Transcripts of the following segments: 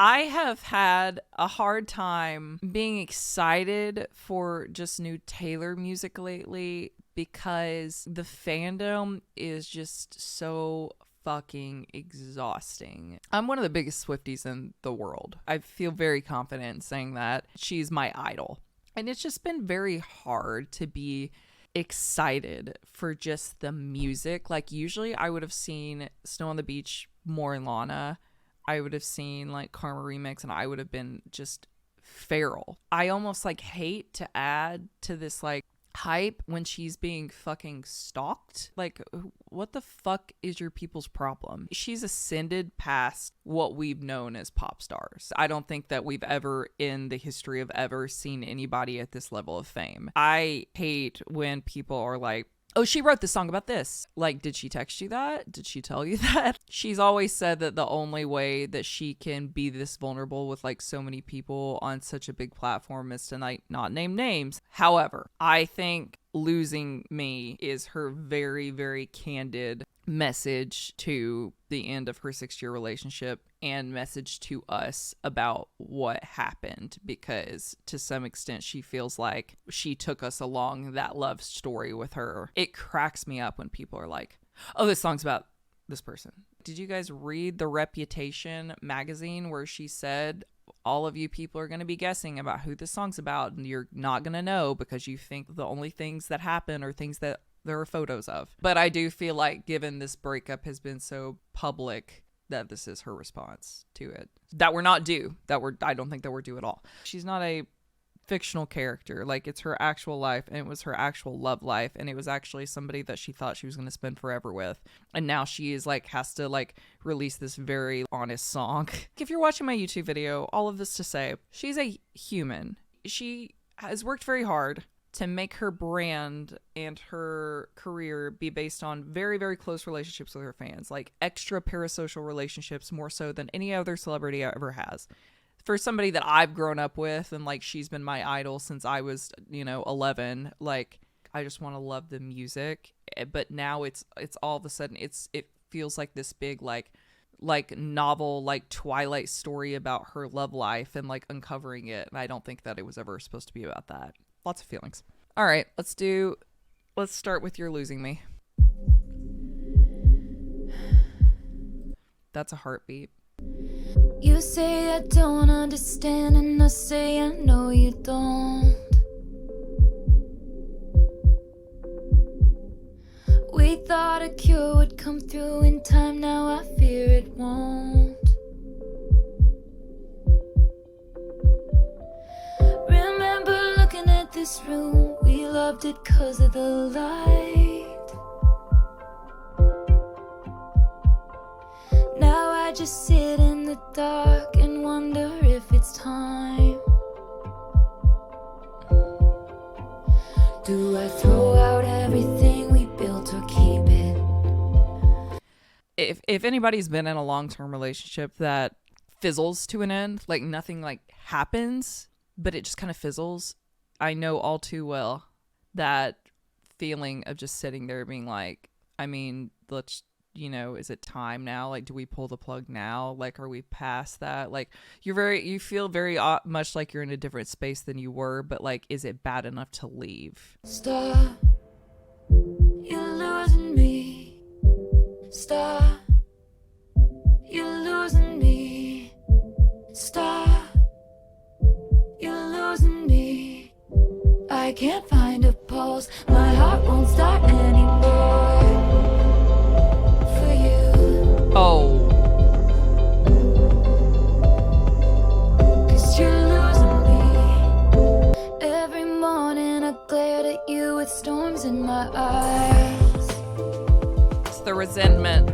I have had a hard time being excited for just new Taylor music lately because the fandom is just so fucking exhausting. I'm one of the biggest Swifties in the world. I feel very confident in saying that. She's my idol. And it's just been very hard to be excited for just the music. Like usually I would have seen Snow on the Beach more in Lana. I would have seen like Karma Remix and I would have been just feral. I almost like hate to add to this like hype when she's being fucking stalked. Like, what the fuck is your people's problem? She's ascended past what we've known as pop stars. I don't think that we've ever in the history of ever seen anybody at this level of fame. I hate when people are like, oh, she wrote this song about this. Like, did she text you that? Did she tell you that? She's always said that the only way that she can be this vulnerable with like so many people on such a big platform is to like not name names. However, I think Losing Me is her very, very candid message to the end of her 6-year relationship and message to us about what happened, because to some extent she feels like she took us along that love story with her. It cracks me up when people are like, oh, this song's about this person. Did you guys read the Reputation magazine where she said all of you people are going to be guessing about who this song's about and you're not going to know because you think the only things that happen are things that there are photos of? But I do feel like given this breakup has been so public that this is her response to it. That we're not due. I don't think that we're due at all. She's not a fictional character. Like, it's her actual life, and it was her actual love life, and it was actually somebody that she thought she was going to spend forever with. And now she is like, has to like release this very honest song. If you're watching my YouTube video, all of this to say, she's a human. She has worked very hard to make her brand and her career be based on very, very close relationships with her fans, like extra parasocial relationships more so than any other celebrity ever has. For somebody that I've grown up with and like she's been my idol since I was, 11, like I just want to love the music. But now it's all of a sudden it feels like this big like novel, like Twilight story about her love life and like uncovering it. And I don't think that it was ever supposed to be about that. Lots of feelings. All right, let's start with You're Losing Me. That's a heartbeat. You say I don't understand, and I say I know you don't. We thought a cure would come through in time, now I fear it won't. Remember looking at this room, we loved it 'cause of the light. Now I just sit in the dark and wonder if it's time. Do I throw out everything we built or keep it? If anybody's been in a long-term relationship that fizzles to an end, like nothing like happens, but it just kind of fizzles, I know all too well that feeling of just sitting there being like, I mean, let's, is it time now? Like, do we pull the plug now? Like, are we past that? Like, you feel very much like you're in a different space than you were, but like, is it bad enough to leave? Stop, you're losing me. Stop, you're losing me. Stop, you're losing me. I can't find a pulse, my heart won't start anymore. For you. Oh. 'Cause you're losing me. Every morning I glared at you with storms in my eyes. It's the resentment.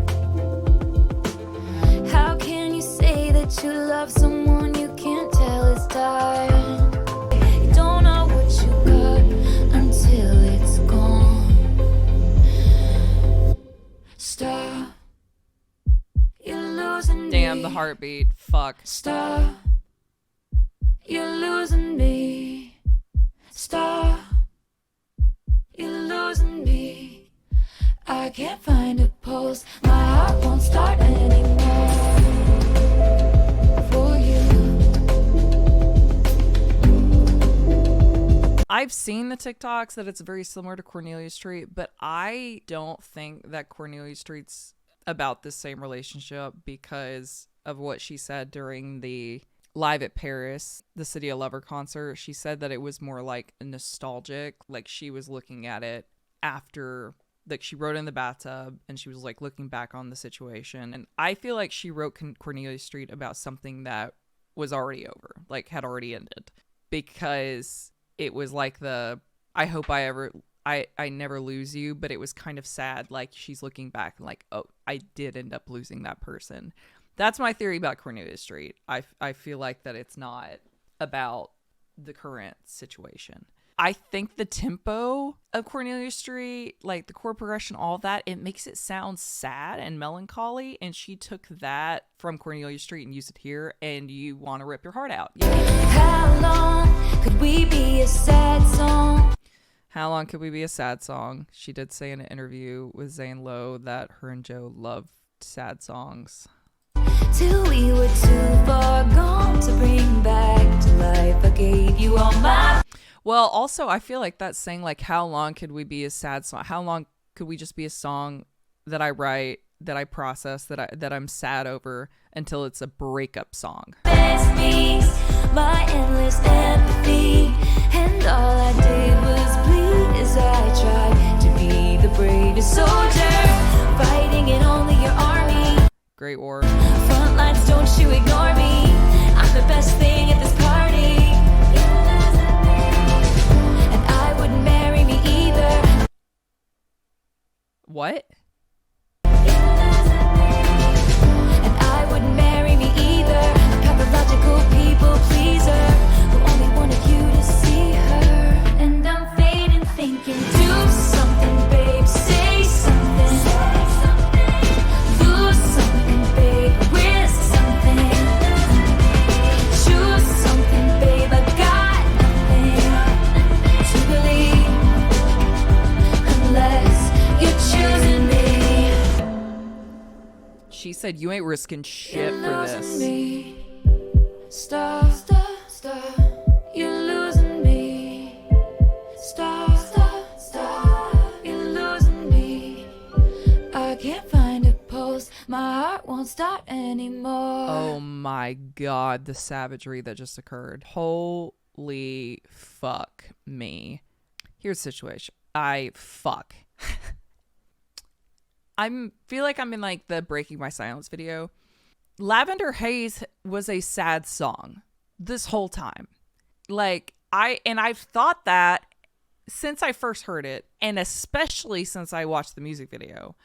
How can you say that you love someone you can't tell is dying? You don't know what you got until it's gone. Stop, you're losing me. Damn, the heartbeat. Fuck. Stop, you're losing me. Stop, you're losing me. I can't find a pulse, my heart won't start anymore. For you. I've seen the TikToks that it's very similar to Cornelia Street, but I don't think that Cornelia Street's about the same relationship because of what she said during the Live at Paris, the City of Lover concert. She said that it was more like nostalgic, like she was looking at it after, like she wrote in the bathtub and she was like looking back on the situation. And I feel like she wrote Cornelia Street about something that was already over, like had already ended, because it was like the I hope I never lose you, but it was kind of sad, like she's looking back and like, oh, I did end up losing that person. That's my theory about Cornelia Street. I feel like that it's not about the current situation. I think the tempo of Cornelia Street, like the chord progression, all that, it makes it sound sad and melancholy. And she took that from Cornelia Street and used it here, and you want to rip your heart out. Yeah. How long could we be a sad song? How long could we be a sad song? She did say in an interview with Zane Lowe that her and Joe loved sad songs. Till we were too far gone to bring back to life. I gave you all my... Well, also, I feel like that's saying, like, how long could we be a sad song? How long could we just be a song that I write, that I process, that I'm sad over until it's a breakup song? Best means my endless empathy, and all I did was bleed as I tried to be the bravest soldier, fighting in only your army. Great War. Front lines, don't you ignore me. I'm the best thing at this party. And I wouldn't marry me either. What? And I wouldn't marry me either. A pathological people pleaser who only wanted you to see her. And I'm fading thinking, do something, babe, say something. Lose something, babe, risk something. Choose something, babe, I got nothing to believe unless you're choosing me. She said you ain't risking shit for this. Me. Stop, you're losing me. Stop, you're losing me. I can't find a pulse, my heart won't start anymore. Oh my god, the savagery that just occurred. Holy fuck me. Here's the situation. I feel like I'm in like the Breaking My Silence video. Lavender Haze was a sad song this whole time. Like I've thought that since I first heard it, and especially since I watched the music video,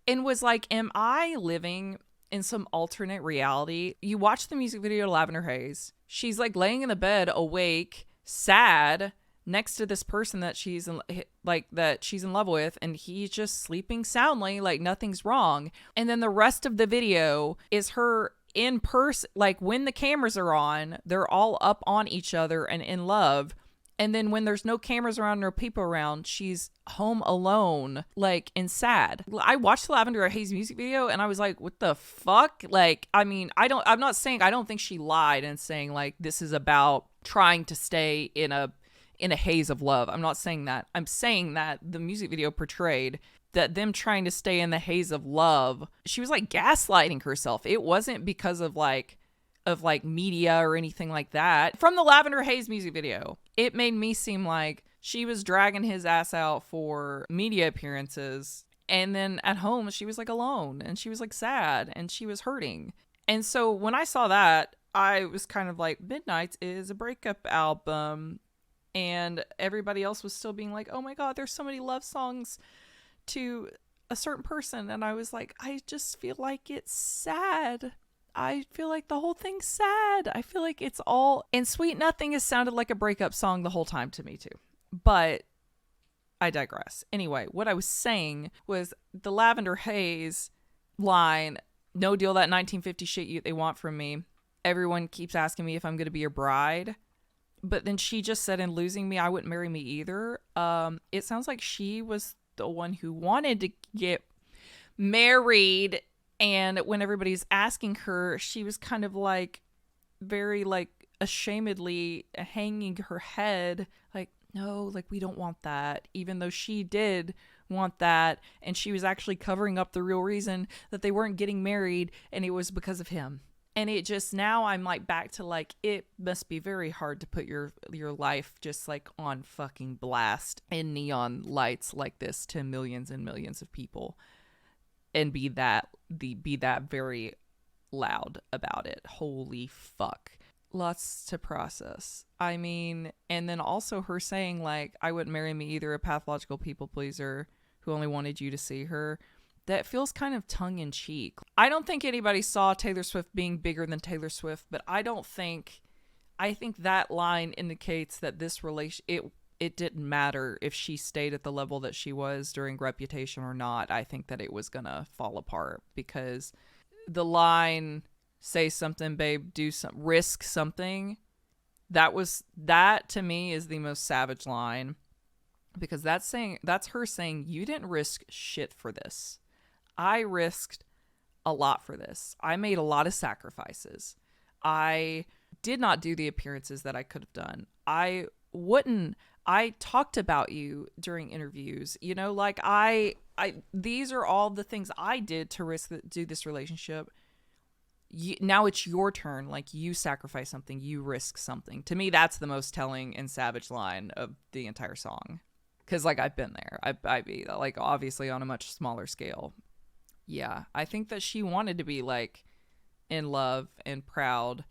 and was like, am I living in some alternate reality? You watch the music video to Lavender Haze. She's like laying in the bed awake, sad, next to this person that she's in love with, and he's just sleeping soundly like nothing's wrong. And then the rest of the video is her in person, like when the cameras are on, they're all up on each other and in love. And then when there's no cameras around, no people around, she's home alone, like, and sad. I watched the Lavender Haze music video and I was like, what the fuck? Like, I mean, I don't think she lied and saying like, this is about trying to stay in a haze of love. I'm not saying that. I'm saying that the music video portrayed that them trying to stay in the haze of love, she was like gaslighting herself. It wasn't because of media or anything like that. From the Lavender Haze music video, it made me seem like she was dragging his ass out for media appearances, and then at home she was like alone and she was like sad and she was hurting. And so when I saw that, I was kind of like, Midnights is a breakup album. And everybody else was still being like, oh my God, there's so many love songs to a certain person. And I was like, I just feel like it's sad. I feel like the whole thing's sad. I feel like it's all... And Sweet Nothing has sounded like a breakup song the whole time to me too. But I digress. Anyway, what I was saying was the Lavender Haze line, no deal that 1950 shit they want from me. Everyone keeps asking me if I'm going to be your bride. But then she just said, in losing me, I wouldn't marry me either. It sounds like she was the one who wanted to get married. And when everybody's asking her, she was kind of like very like ashamedly hanging her head. Like, no, like, we don't want that, even though she did want that, and she was actually covering up the real reason that they weren't getting married, and it was because of him. And it just, now I'm like back to like, it must be very hard to put your life just like on fucking blast in neon lights like this to millions and millions of people, and be that very loud about it. Holy fuck. Lots to process. I mean, and then also her saying like, I wouldn't marry me either, a pathological people pleaser who only wanted you to see her. That feels kind of tongue-in-cheek. I don't think anybody saw Taylor Swift being bigger than Taylor Swift, but I think that line indicates that this relation, it didn't matter if she stayed at the level that she was during Reputation or not. I think that it was gonna fall apart, because the line, say something, babe, risk something, that to me is the most savage line, because that's her saying, you didn't risk shit for this. I risked a lot for this. I made a lot of sacrifices. I did not do the appearances that I could have done. I talked about you during interviews, you know, like these are all the things I did to do this relationship. Now it's your turn. Like, you sacrifice something, you risk something. To me, that's the most telling and savage line of the entire song. Cause like, I've been there. I be like, obviously on a much smaller scale. Yeah, I think that she wanted to be like in love and proud,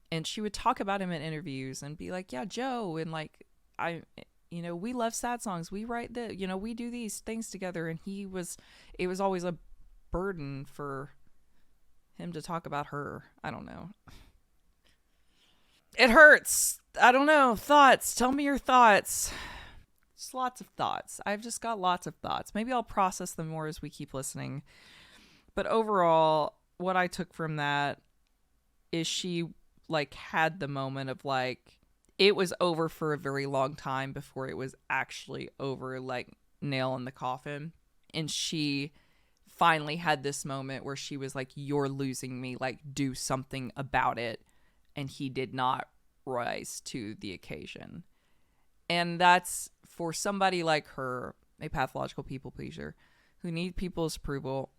and she would talk about him in interviews and be like, yeah, Joe, and like, we love sad songs, we write we do these things together, and it was always a burden for him to talk about her. I don't know. It hurts. I don't know. Thoughts. Tell me your thoughts. Just lots of thoughts. I've just got lots of thoughts. Maybe I'll process them more as we keep listening. But overall, what I took from that is she like had the moment of like, it was over for a very long time before it was actually over, like nail in the coffin. And she finally had this moment where she was like, you're losing me, like do something about it. And he did not rise to the occasion. And that's, for somebody like her, a pathological people pleaser who need people's approval,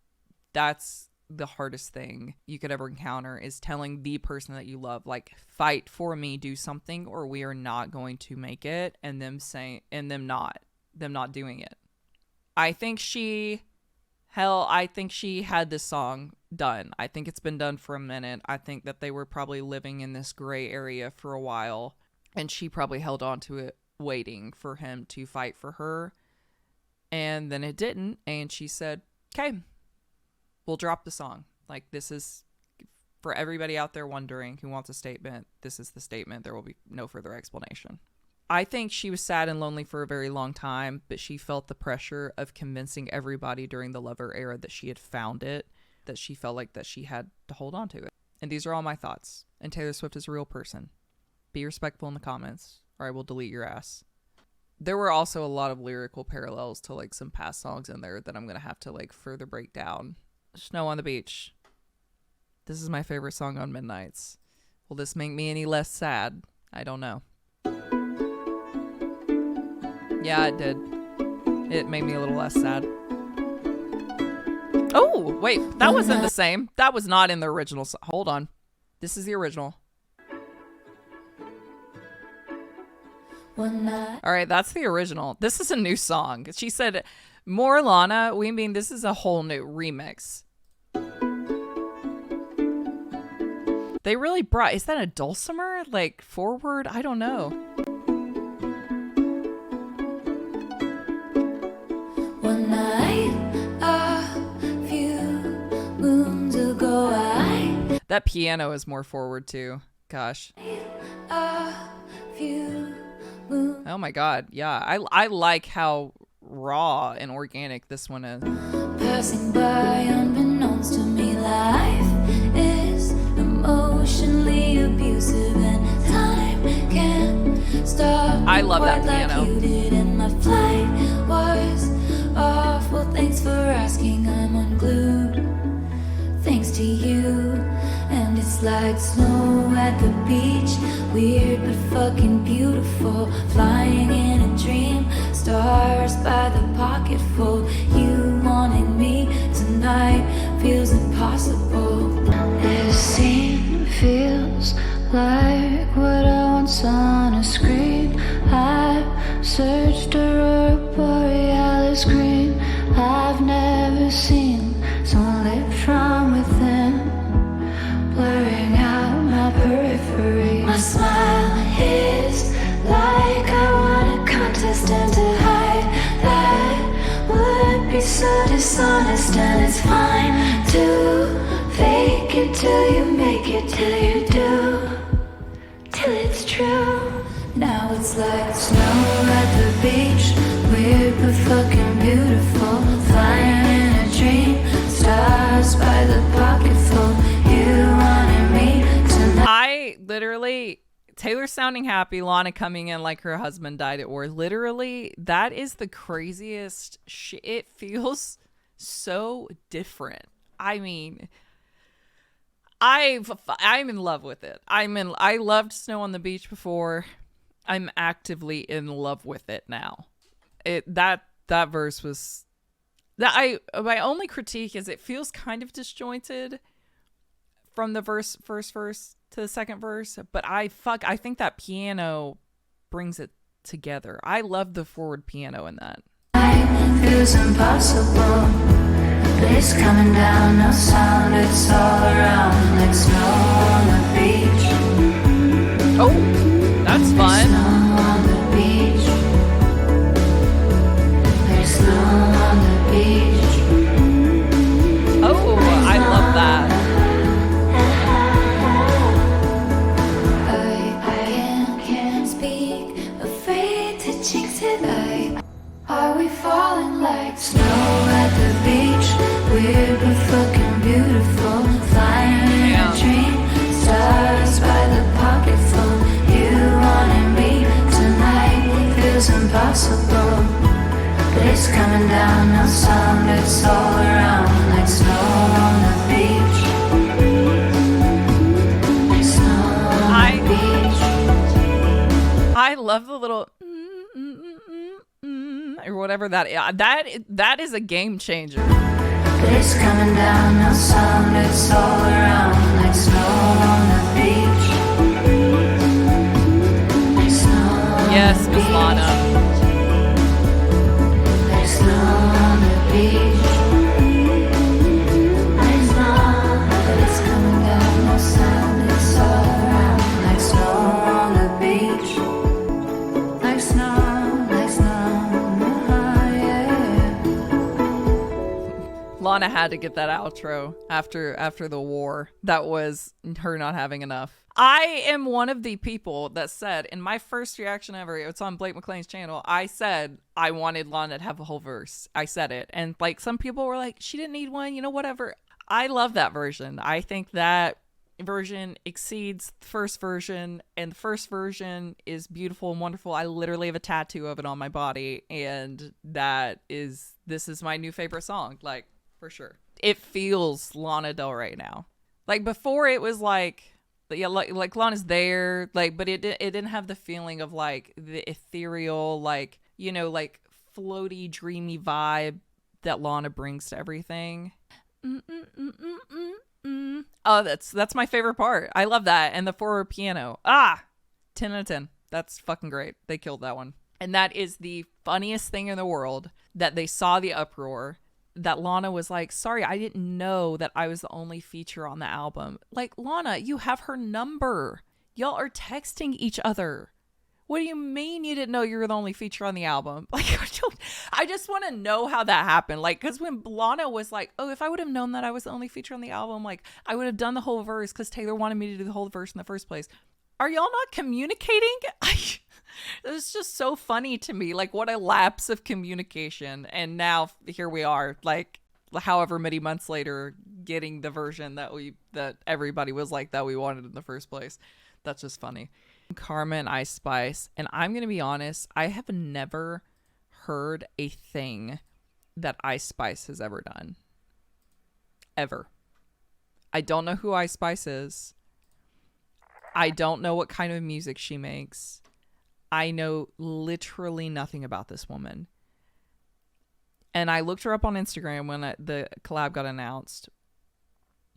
that's the hardest thing you could ever encounter, is telling the person that you love, like, fight for me, do something, or we are not going to make it, and them not doing it. I think she had this song done. I think it's been done for a minute. I think that they were probably living in this gray area for a while, and she probably held on to it, waiting for him to fight for her, and then it didn't, and she said, okay, we'll drop the song. Like, this is, for everybody out there wondering who wants a statement, this is the statement. There will be no further explanation. I think she was sad and lonely for a very long time, but she felt the pressure of convincing everybody during the Lover era that she had found it, that she felt like that she had to hold on to it. And these are all my thoughts. And Taylor Swift is a real person. Be respectful in the comments, or I will delete your ass. There were also a lot of lyrical parallels to like some past songs in there that I'm going to have to like further break down. Snow on the Beach. This is my favorite song on Midnights. Will this make me any less sad? I don't know. Yeah, it did. It made me a little less sad. Oh, wait. That wasn't the same. That was not in the original song. Hold on. This is the original. All right, that's the original. This is a new song. She said, more Lana. We mean this is a whole new remix. They really brought, is that a dulcimer? Like forward? I don't know. One night, a few moons ago, that piano is more forward too. Gosh. Oh my god, yeah. I like how raw and organic this one is. Passing by unbeknownst to me, life is emotionally abusive and time can't stop. I love that piano. Like you did, and my flight was awful. Thanks for asking, I'm unglued. Thanks to you, and it's like snow at the beach. Weird but fun. fucking beautiful. Flying in a dream, stars by the pocketful. You wanted me tonight, feels impossible. This scene feels like what I want on a screen. I've searched aurora borealis green. I've never seen someone lit from within, blurring out my periphery. My smile is like I won a contest, and to hide that would be so dishonest. And it's fine to fake it till you make it, till you do, till it's true. Now it's like snow at the beach, weird but fucking beautiful. Flying in a dream, stars by the pocketful. You wanted me tonight. I literally, Taylor sounding happy, Lana coming in like her husband died at war. Literally, that is the craziest shit. It feels so different. I mean, I'm in love with it. I loved Snow on the Beach before. I'm actively in love with it now. That verse was that my only critique is it feels kind of disjointed from the first verse to the second verse, but I think that piano brings it together. I love the forward piano in that. Feels impossible, but it's coming down, no sound, it's all around like snow on the beach. Oh, that's fun. Snow on the beach. There's snow on the beach. Oh, I love that. I can't speak, afraid to jinx it. Are we falling like snow at the beach? Weird but fucking beautiful. Flying in a dream, stars by the pocketful. You wanted me tonight, feels impossible, but it's coming down, no sound, it's all around like snow on the beach. Like snow on the beach. I love the little or whatever that is a game changer. But it's coming down, no sound, it's all around like snow on the beach. Like snow on Yes, the Miss beach. Lana. Like snow on the beach. Like snow, but it's coming down, no sound, it's all around like snow on the beach. Like snow, yeah. Lana had to get that outro after the war. That was her not having enough. I am one of the people that said in my first reaction ever, it's on Blake McLean's channel, I said I wanted Lana to have a whole verse. I said it. And like some people were like, she didn't need one, whatever. I love that version. I think that version exceeds the first version, and the first version is beautiful and wonderful. I literally have a tattoo of it on my body, and this is my new favorite song, like, for sure. It feels Lana Del Rey now. Like before it was like, yeah, like Lana's there, like, but it didn't have the feeling of like the ethereal, like, like floaty, dreamy vibe that Lana brings to everything. Oh, that's my favorite part. I love that. And the forward piano. 10 out of 10. That's fucking great. They killed that one. And that is the funniest thing in the world, that they saw the uproar, that Lana was like, sorry, I didn't know that I was the only feature on the album. Like, Lana, you have her number. Y'all are texting each other. What do you mean you didn't know you were the only feature on the album? Like, I just want to know how that happened. Like, because when Lana was like, oh, if I would have known that I was the only feature on the album, like, I would have done the whole verse because Taylor wanted me to do the whole verse in the first place. Are y'all not communicating? It's just so funny to me. Like, what a lapse of communication. And now here we are, like, however many months later, getting the version that everybody was like that we wanted in the first place. That's just funny. Karma and Ice Spice, and I'm gonna be honest, I have never heard a thing that Ice Spice has ever done. Ever. I don't know who Ice Spice is. I don't know what kind of music she makes. I know literally nothing about this woman. And I looked her up on Instagram when the collab got announced.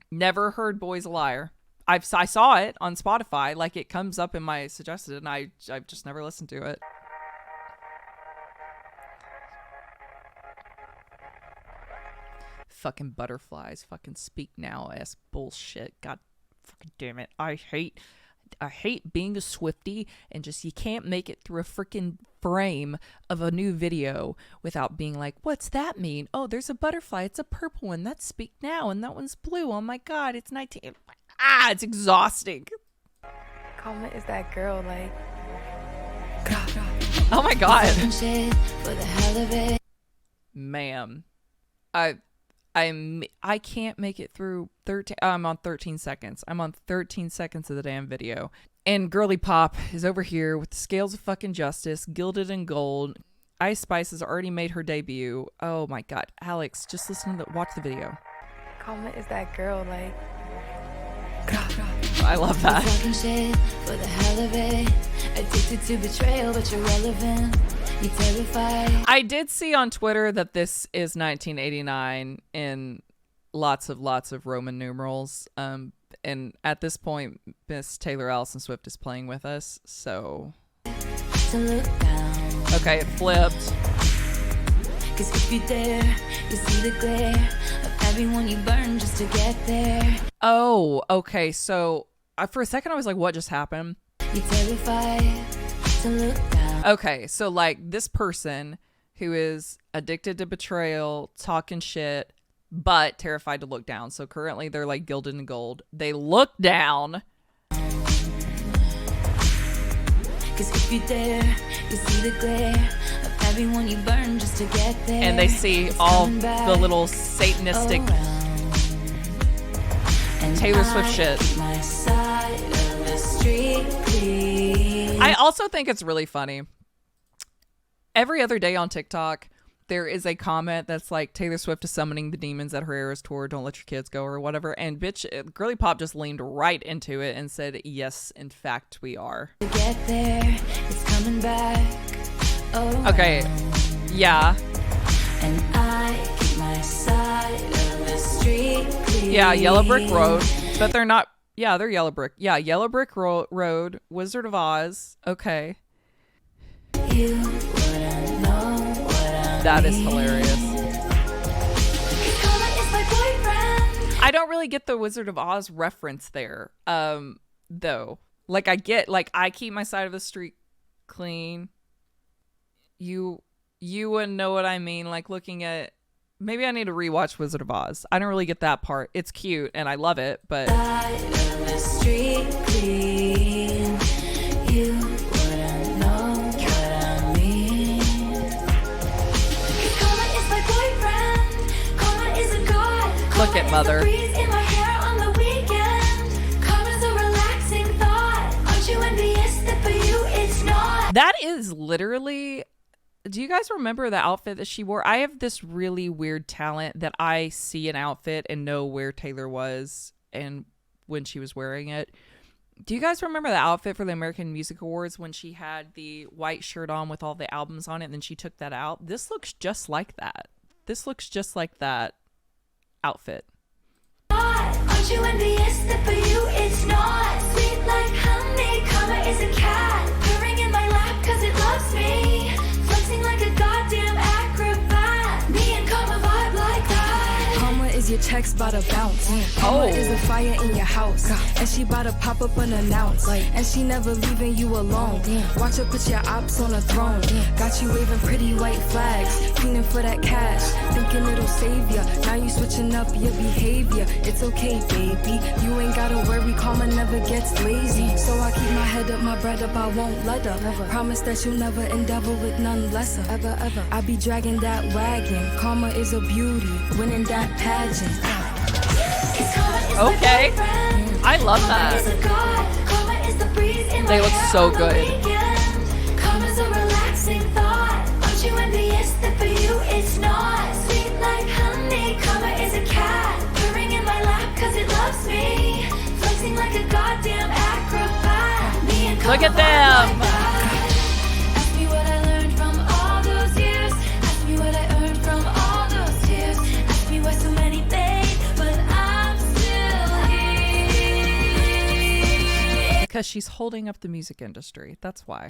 Never heard Boy's a Liar. I saw it on Spotify. Like, it comes up in my suggested, and I've just never listened to it. Fucking butterflies. Fucking speak now ass bullshit. God fucking damn it. I hate being a Swiftie and just you can't make it through a freaking frame of a new video without being like, what's that mean? Oh, there's a butterfly. It's a purple one. That's Speak Now, and that one's blue. Oh my God, it's 19. It's exhausting. Karma is that girl, like. Oh my God. Ma'am. I can't make it through 13. I'm on 13 seconds. I'm on 13 seconds of the damn video. And Girly Pop is over here with the Scales of Fucking Justice, Gilded in Gold. Ice Spice has already made her debut. Oh my God. Alex, just watch the video. Karma is that girl, like. I love that. For the hell of it. Addicted to betrayal, but you're relevant. You terrified. I did see on Twitter that this is 1989 in lots of Roman numerals. And at this point, Miss Taylor Allison Swift is playing with us. So, okay, it flipped. Cause if you dare, you see the glare of everyone you burn just to get there. Oh, okay. So for a second, I was like, what just happened? You terrified to look down. Okay, so like this person who is addicted to betrayal, talking shit, but terrified to look down. So currently they're like gilded in gold. They look down. Cause if you dare, you see the glare of everyone you burn just to get there. And they see all the little satanistic Taylor Swift shit. I also think it's really funny. Every other day on TikTok, there is a comment that's like, Taylor Swift is summoning the demons at her Eras tour. Don't let your kids go or whatever. And bitch, Girly Pop just leaned right into it and said, yes, in fact, we are. Get there, it's coming back. Okay, yeah. And I keep my side of the street clean. Yeah, Yellow Brick Road. But they're not. Yeah, they're Yellow Brick. Yeah, Yellow Brick Road, Wizard of Oz. Okay. You wouldn't know what that is hilarious. I don't really get the Wizard of Oz reference there, though. Like, I keep my side of the street clean. You wouldn't know what I mean. Like, looking at, maybe I need to rewatch Wizard of Oz. I don't really get that part. It's cute and I love it, but side of the street clean. You wouldn't know what I mean. Karma is my boyfriend. Karma is a god. Karma look at Mother. Is the breeze in my hair on the weekend. Karma's a relaxing thought. Aren't you envious that for you it's not? That is literally. Do you guys remember the outfit that she wore? I have this really weird talent that I see an outfit and know where Taylor was and when she was wearing it. Do you guys remember the outfit for the American Music Awards when she had the white shirt on with all the albums on it and then she took that out? This looks just like that. This looks just like that outfit. Aren't you envious that for you it's not? Sweet like honey, karma is a cat purring in my lap cause it loves me. Flexing like a goddamn acrobat. Me and karma vibe like that. Karma is your checks bout to bounce. Karma is a fire in your house. And she bout to pop up unannounced. And she never leaving you alone. Watch her put your ops on a throne. Got you waving pretty white flags. Cleaning for that cash. Thinking it'll save ya. Now you switching up your behavior. It's okay, baby. You ain't gotta worry. Karma never gets lazy. So I keep my head up, my bread up. I won't let her. Never. Promise that you'll never endeavor with none lesser. Ever. I be dragging that wagon. Karma is a beauty. Winning that pageant. Okay. I love that. They look so good. Karma's a relaxing thought. Aren't you envious that for you it's not? Sweet like honey, karma is a cat purring in my lap cause it loves me. Flexing like a goddamn acrobat. Look at them. Ask me what I learned from all those years. Ask me what I earned from all those tears. Ask me why so many paid, but I'm still here. Because she's holding up the music industry. That's why.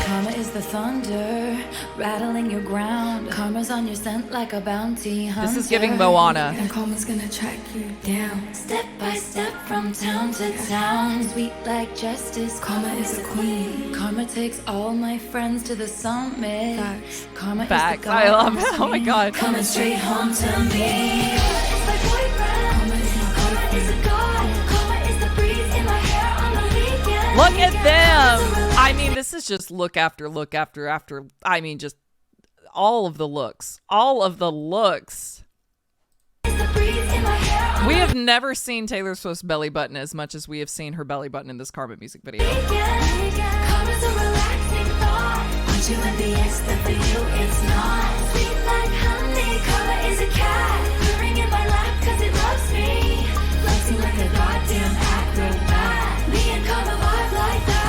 Karma is the thunder rattling your ground. Karma's on your scent like a bounty hunter. This is giving Moana. And karma's gonna track you down. Step by step from town to town. Sweet like justice. Karma is a queen. Karma takes all my friends to the summit. Facts. Karma Facts. is the I love it. Oh my God. Coming straight home to me. Karma is my boyfriend. Karma is my Karma is a god. Karma is the breeze in my hair on the weekend. Look at them. I mean, this is just look after look after. I mean, just all of the looks. All of the looks. Is the breeze in my hair on We have never seen Taylor Swift's belly button as much as we have seen her belly button in this Karma music video. the weekend. Karma's a relaxing thought. Aren't you envious that for you it's not? Sweet like honey. Karma is a cat. Purring in my lap cause it loves me. Flexing like a goddamn acrobat. Me and Karma vibe like that.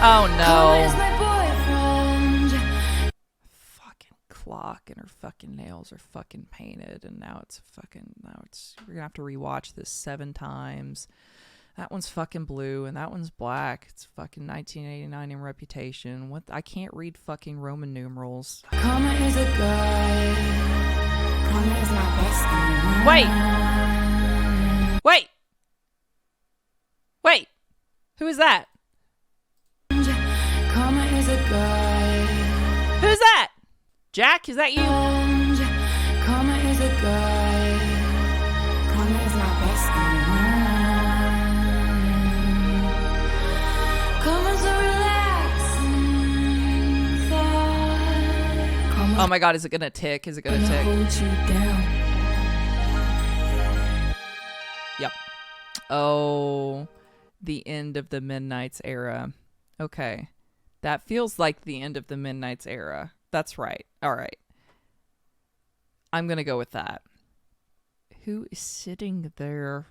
Oh Karma is no. my boyfriend. Fucking clock and her fucking nails are fucking painted, and now we're gonna have to rewatch this 7 times. That one's fucking blue and that one's black. It's fucking 1989 in Reputation. What? I can't read fucking Roman numerals. Karma is a god. Karma is my bestie. Wait. Who is that? Karma is a god. Who's that? Jack, is that you? Karma is a god. Karma is my bestie. Karma's a relaxing thought. Karma Oh my God, is it gonna tick? Is it gonna gonna tick? hold you down. Yep. Oh, the end of the Midnight's era. Okay. That feels like the end of the Midnight's era. That's right. All right. I'm going to go with that. Who is sitting there?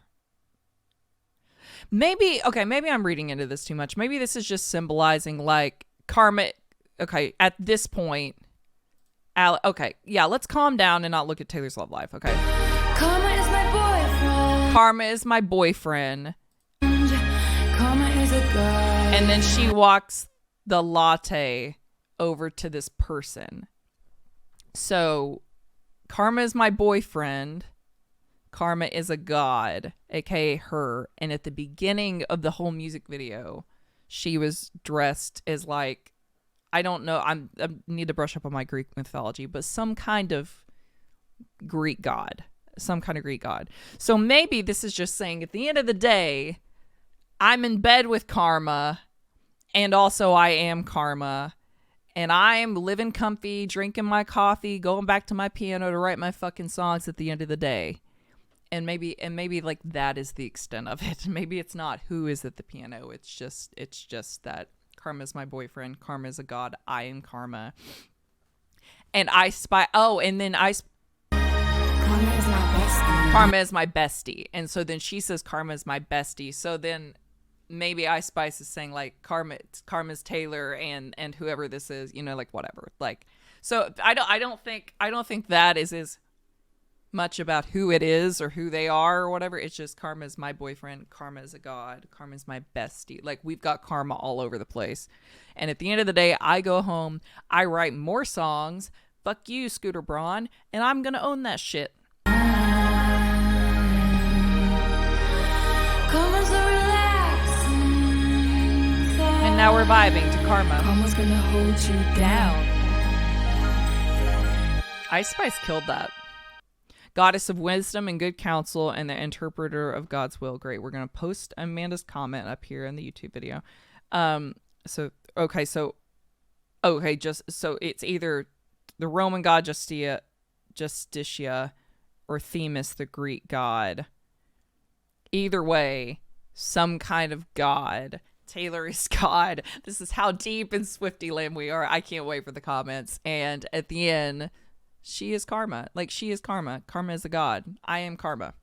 Maybe I'm reading into this too much. Maybe this is just symbolizing like Karma. Okay, at this point, okay, yeah, let's calm down and not look at Taylor's love life, okay? Karma is my boyfriend. Karma is my boyfriend. Karma is a god. And then she walks the latte over to this person. So, Karma is my boyfriend. Karma is a god, aka her. And at the beginning of the whole music video, she was dressed as like, I don't know, I need to brush up on my Greek mythology, but some kind of Greek god. So maybe this is just saying at the end of the day, I'm in bed with Karma, and also I am Karma, and I'm living comfy, drinking my coffee, going back to my piano to write my fucking songs at the end of the day. And maybe like that is the extent of it. Maybe it's not who is at the piano. It's just that Karma is my boyfriend. Karma is a god. I am Karma. And I spy. Oh, and then Karma is my bestie. Karma is my bestie. And so then she says Karma is my bestie. So then maybe Ice Spice is saying like Karma's Taylor and whoever this is, you know, like whatever. Like, so I don't think that is as much about who it is or who they are or whatever. It's just Karma is my boyfriend. Karma is a god. Karma is my bestie. Like, we've got Karma all over the place. And at the end of the day, I go home, I write more songs. Fuck you, Scooter Braun. And I'm going to own that shit. Karma's a relaxing thought. And now we're vibing to Karma. Karma's gonna hold you down. Ice Spice killed that. Goddess of wisdom and good counsel and the interpreter of God's will. Great. We're going to post Amanda's comment up here in the YouTube video. So it's either the Roman god Justitia or Themis, the Greek god. Either way, some kind of god. Taylor is God. This is how deep in Swiftie land we are. I can't wait for the comments. And at the end, she is Karma. Like, she is Karma. Karma is a god. I am Karma.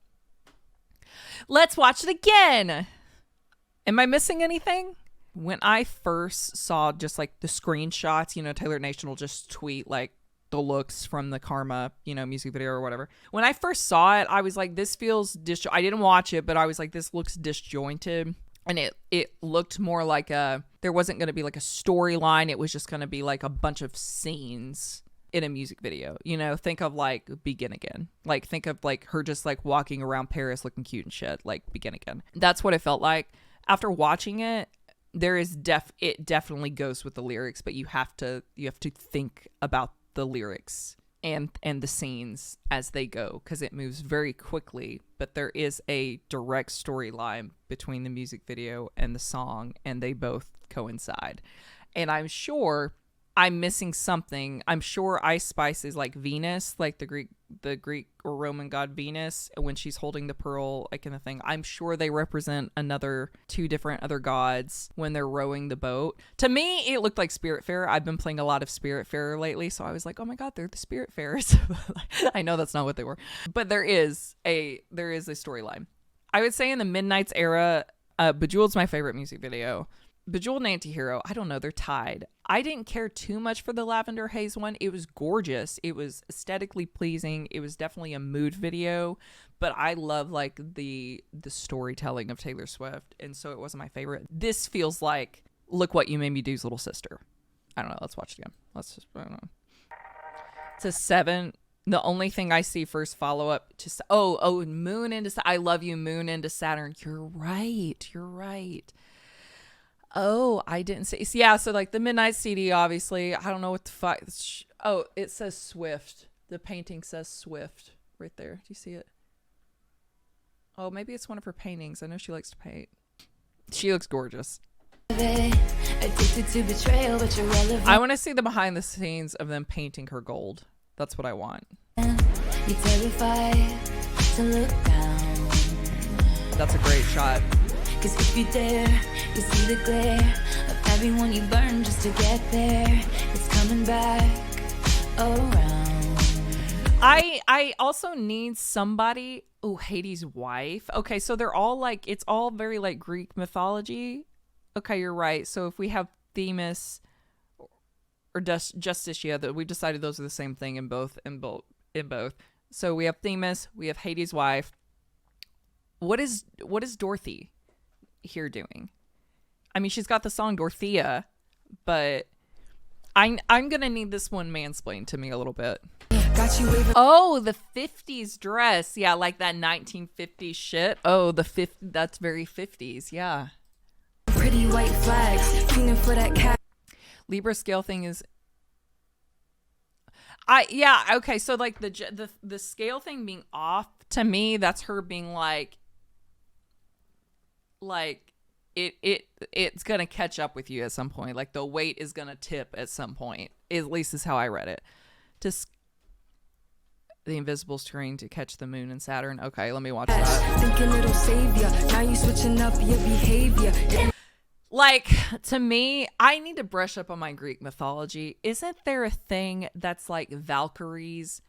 Let's watch it again. Am I missing anything? When I first saw just like the screenshots, you know, Taylor Nation will just tweet like the looks from the Karma, you know, music video or whatever. When I first saw it, I was like, this feels I didn't watch it, but I was like, this looks disjointed. And it looked more like there wasn't going to be like a storyline. It was just going to be like a bunch of scenes in a music video. You know, think of like Begin Again. Like think of like her just like walking around Paris looking cute and shit, like Begin Again. That's what it felt like. After watching it, it definitely goes with the lyrics, but you have to think about the lyrics and the scenes as they go, because it moves very quickly, but there is a direct storyline between the music video and the song, and they both coincide. And I'm sure I'm missing something. I'm sure Ice Spice is like Venus, like the Greek or Roman god Venus, when she's holding the pearl, like in the thing. I'm sure they represent two different other gods when they're rowing the boat. To me, it looked like Spiritfarer. I've been playing a lot of Spiritfarer lately, so I was like, oh my god, they're the Spiritfarers. I know that's not what they were, but there is a storyline. I would say in the Midnight's era, Bejeweled's my favorite music video. Bejeweled and Antihero, I don't know, they're tied. I didn't care too much for the Lavender Haze one. It was gorgeous. It was aesthetically pleasing. It was definitely a mood video, but I love like the storytelling of Taylor Swift, and so it wasn't my favorite. This feels like Look What You Made Me Do's little sister. I don't know. Let's watch it again. I don't know. It's a 7. The only thing I see first follow-up to Moon into I Love You, Moon into Saturn. You're right. Oh, I didn't see. Yeah, so like the Midnight CD, obviously. I don't know what the fuck. Oh, it says Swift. The painting says Swift right there. Do you see it? Oh, maybe it's one of her paintings. I know she likes to paint. She looks gorgeous. Addicted to betrayal, but you're relevant. I want to see the behind the scenes of them painting her gold. That's what I want. You're terrified to look down. That's a great shot. Cause if you dare, you see the glare of everyone you burn just to get there. It's coming back around. I also need somebody. Oh, Hades' wife. Okay, so they're all like, it's all very like Greek mythology. Okay, you're right. So if we have Themis or Justicia, that we decided those are the same thing in both. So we have Themis, we have Hades' wife. What is Dorothy here doing? I mean, she's got the song Dorothea, but I'm gonna need this one mansplained to me a little bit. Oh, the 50s dress. Yeah, like that 1950s shit. Oh, that's very 50s. Yeah. Pretty white flags, feeling for that cat. Libra scale thing is okay, so like the scale thing being off, to me, that's her being like it's gonna catch up with you at some point. Like the weight is gonna tip at some point. At least is how I read it. The Invisible's trying to catch the moon and Saturn. Okay, let me watch that. Thinking it'll save ya. Now you switching up your behavior. Like, to me, I need to brush up on my Greek mythology. Isn't there a thing that's like Valkyries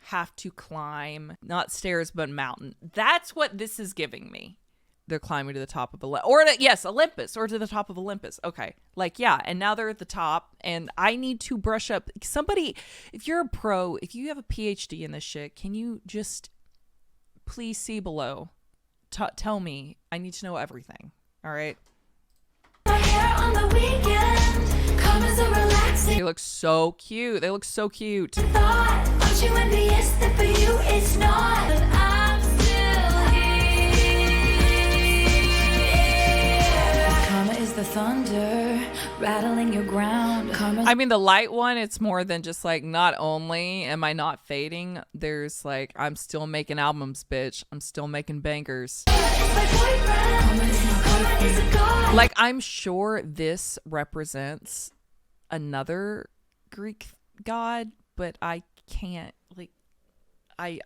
have to climb, not stairs, but mountain? That's what this is giving me. They're climbing to the top of Olympus, or to the top of Olympus. Okay. Like, yeah. And now they're at the top, and I need to brush up. Somebody, if you're a pro, if you have a PhD in this shit, can you just please see below? Tell me. I need to know everything. All right. My hair on the weekend, comments are relaxing. They look so cute. They look so cute. Thought, aren't you envious that for you it's not? But I'm still here. Karma is the thunder rattling your ground. I mean, the light one, it's more than just like, not only am I not fading, there's like, I'm still making albums, bitch. I'm still making bangers. Like, I'm sure this represents another Greek god, but I can't, like, I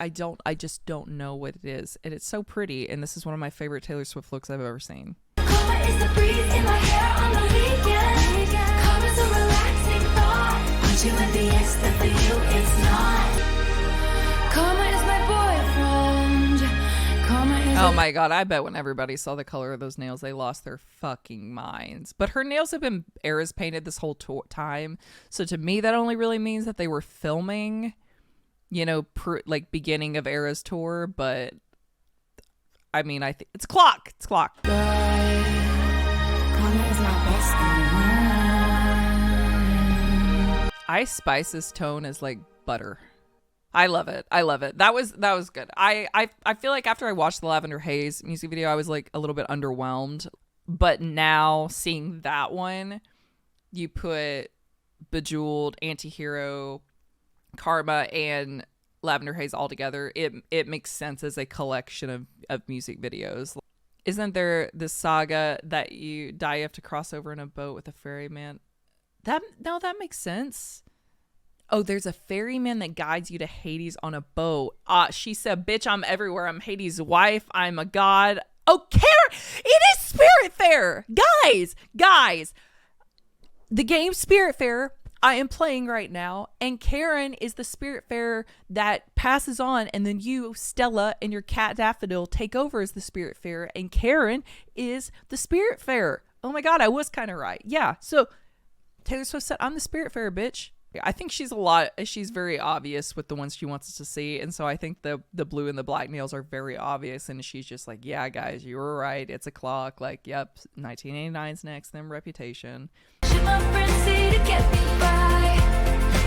just don't know what it is. And it's so pretty, and this is one of my favorite Taylor Swift looks I've ever seen. Karma is the breeze in my hair on the weekend. Karma's a relaxing thought. Aren't you envious that for you it's not? Karma is my boyfriend. Karma is Oh my god, I bet when everybody saw the color of those nails, they lost their fucking minds. But her nails have been eras painted this whole time. So to me, that only really means that they were filming, you know, like beginning of Era's tour. But I mean, I think it's clock. It's clock. Karma is my best friend. Ice Spice's tone is like butter. I love it. I love it. That was good. I feel like after I watched the Lavender Haze music video, I was like a little bit underwhelmed. But now seeing that one, you put Bejeweled, Antihero, Karma, and Lavender Haze all together, it makes sense as a collection of music videos. Isn't there this saga that you have to cross over in a boat with a ferryman? That makes sense. Oh, there's a ferryman that guides you to Hades on a boat. She said, bitch, I'm everywhere. I'm Hades' wife. I'm a god. Oh, Karen! It is Spiritfarer! Guys! The game Spiritfarer I am playing right now, and Karen is the Spiritfarer that passes on, and then you, Stella, and your cat Daffodil take over as the Spiritfarer, and Karen is the Spiritfarer. Oh my god, I was kind of right. Yeah, so Taylor Swift said, I'm the Spiritfarer, bitch. I think she's very obvious with the ones she wants us to see, and so I think the blue and the black nails are very obvious, and she's just like, yeah, guys, you were right, it's a clock, like, yep, 1989's next, then Reputation. Should my friends say to get me by?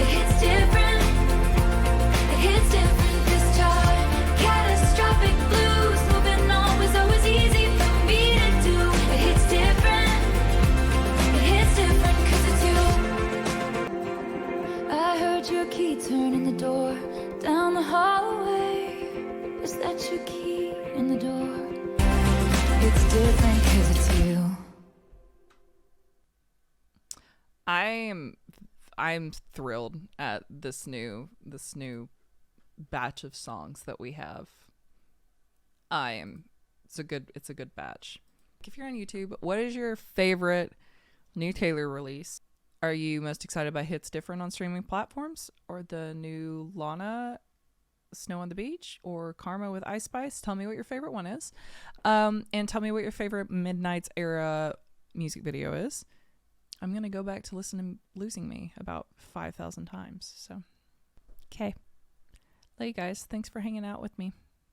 It hits different. It hits different this time. Catastrophic blues. Moving on was always easy for me to do. It hits different. It hits different 'cause it's you. I heard your key turn in the door down the hallway. Is that your key in the door? It's different 'cause it's you. I'm thrilled at this new batch of songs that we have. It's a good batch. If you're on YouTube, what is your favorite new Taylor release? Are you most excited by Hits Different on streaming platforms, or the new Lana, Snow on the Beach, or Karma with Ice Spice? Tell me what your favorite one is. And tell me what your favorite Midnight's era music video is. I'm going to go back to listen to Losing Me about 5,000 times. So, okay. Love you guys. Thanks for hanging out with me.